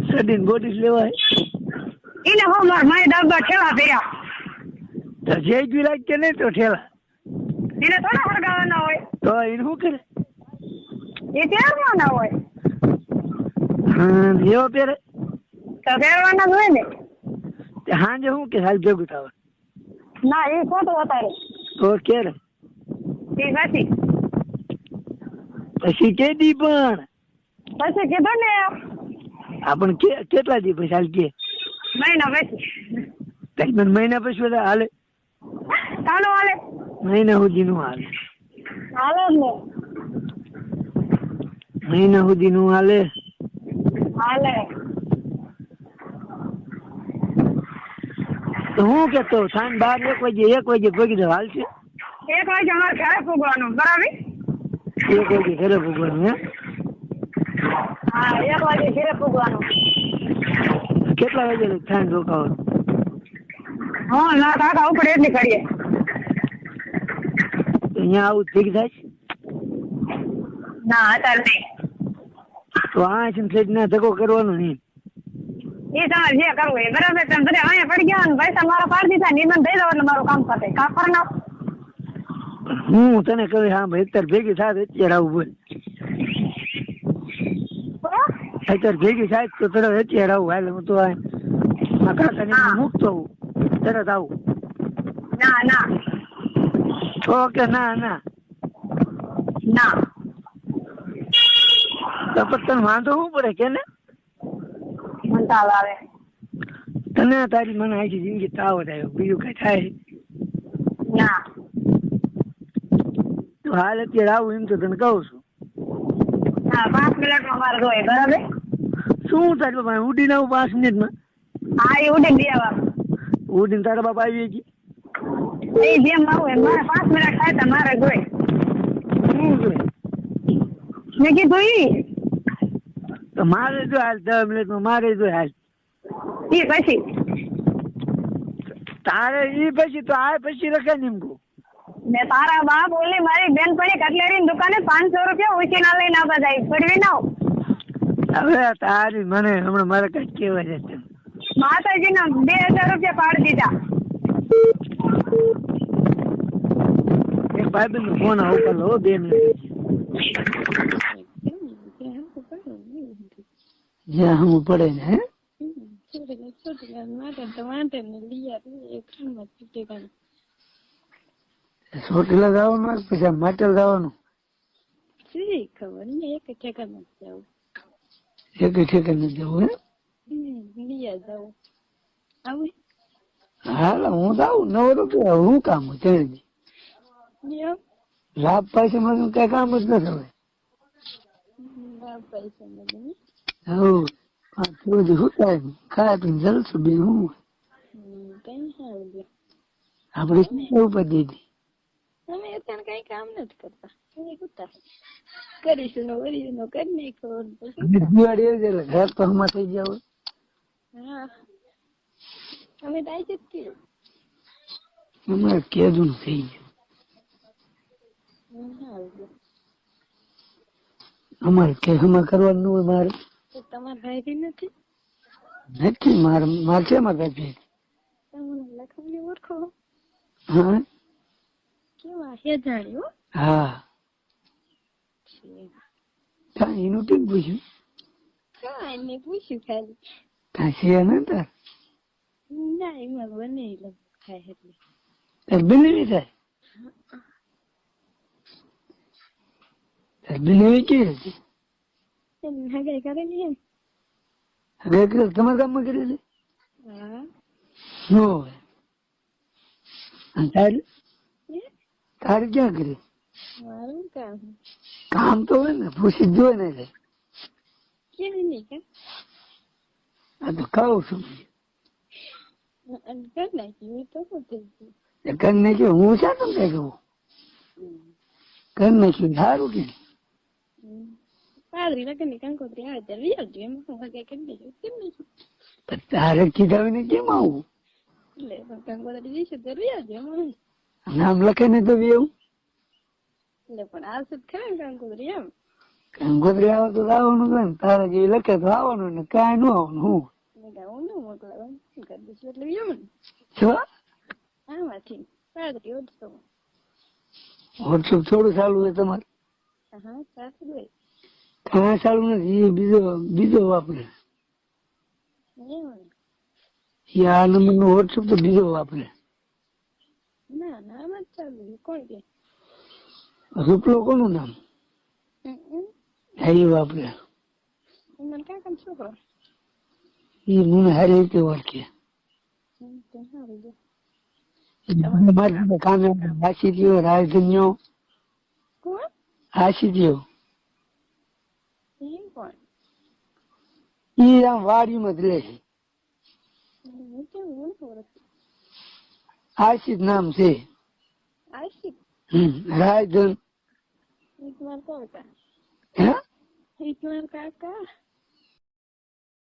સડીને body લેવાય એને હું મારી ડબ્બા ઠેલા ભર્યા તો જે જ લાગ કે નહીં તો ઠેલા એને થોડા હરગાવાના હોય તો એને શું કરે એ પહેરવાના હોય હા એવો પહેરે તો પહેરવાના જ હોય ને હાજે શું કે હાલ ભેગું થવા ના એ ખોટું અત્યારે તો ક્યારે એ પછી પછી કે દી પણ પછી કીધું ને આપણ કેટલા દી પછી હાલ કે મહિના પછી મહિના પછી બધા હાલે ચાલો હાલે મહિના સુધી નું હાલે હાલે જ ને મહિના સુધી નું હાલે હાલે તો હું કેતો સાંજ 12 1 વાગે ભોગી દો હાલ છે 1 વાગે અમારે ઘરે પૂગવાનું બરાબર 1 વાગે ઘરે ભોગવાનું હે હા 1 વાગે ઘરે પૂગવાનું કેટલા વાગે સાંજ રોકાવાનું હા ના કાકા ઉપર એટલી કરીએ અહીંયા આવું ભેગી થાય ના અત્યારે નહીં તો આ છે ના ધક્કો કરવાનો નહીં એ તમારે જે કરવું એ બરાબર તમે બધા અહીંયા પડી ગયા ને પૈસા મારા પાડી દીધા નિબંધ દઈ દો એટલે મારું કામ પતે કામ કરી નાખ હું તને કહું હા ભાઈ અત્યારે ભેગી થાય અત્યારે આવું બોલ અત્યારે ભેગી થાય તો તરત અત્યારે આવું હાલે હું તો કાકાને મૂકતો આવું તરત આવું ના ના ઓકે ના ના ના તો પણ તને વાંધો શું પડે કે ને મંતાવ આવે તને તારી મને આખી જિંદગી તાવ જ આવ્યો બીજું કઈ થાય ના તો હાલ અત્યારે આવું એમ તો તને કહું છું હા 5 મિનિટમાં મારે જોઈએ બરાબર શું તારી બાપા ઉડીને આવું 5 મિનિટમાં હા એ ઉડીને બે વાર ઉડીને તારા બાપા આવી ગઈ એ જેમ આવું એમ મારે 5 મિનિટ થાય તો મારે જોઈએ શું જોઈએ મેં કીધું ઈ તો મારે જો હાલ 10 મિનિટમાં મારે જો હાલ ઈ પછી તારે ઈ પછી તો આ પછી રખાય ને એમ કહું ને તારા બાપ ઓલી મારી બેનપણી કટલેરીની દુકાને 500 રૂપિયા ઉછીના લઈને આવવા જાય પડવી ના હવે તારી મને હમણાં મારે કઈ કહેવાય છે માતાજીના 2000 રૂપિયા પાડી દીધા એક ભાઈબંધ નો ફોન આવું લો 2 મિનિટ જ્યાં હું પડે ને હે ચોટીલા જવાનું પછી માટલ જવાનું ખબર ને એક ઠેકાને જવું એક ઠેકાને જવું હે હાલ હું જાઉં 9 રૂપિયા હું કામ ત્યાં લાભ પૈસા માં કઈ કામ જ ન થવાય રોજ હુકાય ખાય પીને જલશું બે હું આપડે શું ઉપર દીધી અમે અત્યારે કઈ કામ નથી કરતા કરીશું કરી નાખો દિવાળી આવી જાય ઘર તો હમણાં થઈ ગયા હોય હા અમે તો આવી જ અમારે કેદું થઈ ગયું અમારે કે હમણાં કરવાનું હોય મારે તમારા ભાઈ નથી નથી મારે છે મારા ભાઈ તમને લખવાની ઓળખો હા કેવા હે જાણ્યું હા કાંઈ એનું ટીમ પૂછ્યું કાંઈ નહીં પૂછ્યું ખાલી કાંઈ છે ને તાર ના એમાં બને ખાય એટલે તાર બનેવી થાય તાર બનેવી કેવી હતી હગાઈ કરેલી એમ હગાઈ કરેલી તમારા ગામમાં કરેલી હા નો હોય તારે તારે ક્યાં કરી મારું કામ કામ તો હોય ને પૂછી જોઈ ને કેવી નહીં કે આ તો કહું છું કર નાખ્યું તો શું થઈ ગયું કર નાખ્યું હું શા તમને કહું કર નાખ્યું સારું કે પાદરી લગન ની કંકોત્રી આવે ત્યારે આવજો એમાં હું હગાઈ કરી દેજો કેમ નહીં તારે કીધા કેમ આવું એટલે કંકોત્રી જઈશું તો આવજો એમાં નામ લખે ને તો એવું એટલે પણ આવશે ખરા કંકોત્રી એમ કંકોત્રી આવે તો આવવાનું હોય ને, તારે જે લખે તો આવવાનું ને કાંઈ ન આવવાનું. હું મેં કહ્યું, હું ન મોકલાવું, શું કરી દઈશું એટલે એવું ને છો આમાંથી પાડતી હોત તો. વોટ્સઅપ થોડું ચાલુ હોય તમારે? હા સાચું હોય કાંઈ ચાલુ નથી. એ બીજો વાપરે. એવું ને? એ આ નંબર નો વોટ્સઅપ તો બીજો વાપરે. ના ના આમાં જ ચાલુ છે. કોણ કે રૂપલો કોનું નામ? હા એ વાપરે. મને કાકાનો છોકરો. એ મને હારી રીતે ઓળખે. તો સારું છે. મારે કામે હાસી થયો રાજધન્યો કોણ? હાસી થયો. એ કોણ? એ આમ વાડીમાં જ રહે છે. હું કેમ હું ઓળખું? આશિત નામ છે. આશિક? રાજધન. એ તમારા કાકા? હે? એ તમારા કાકા?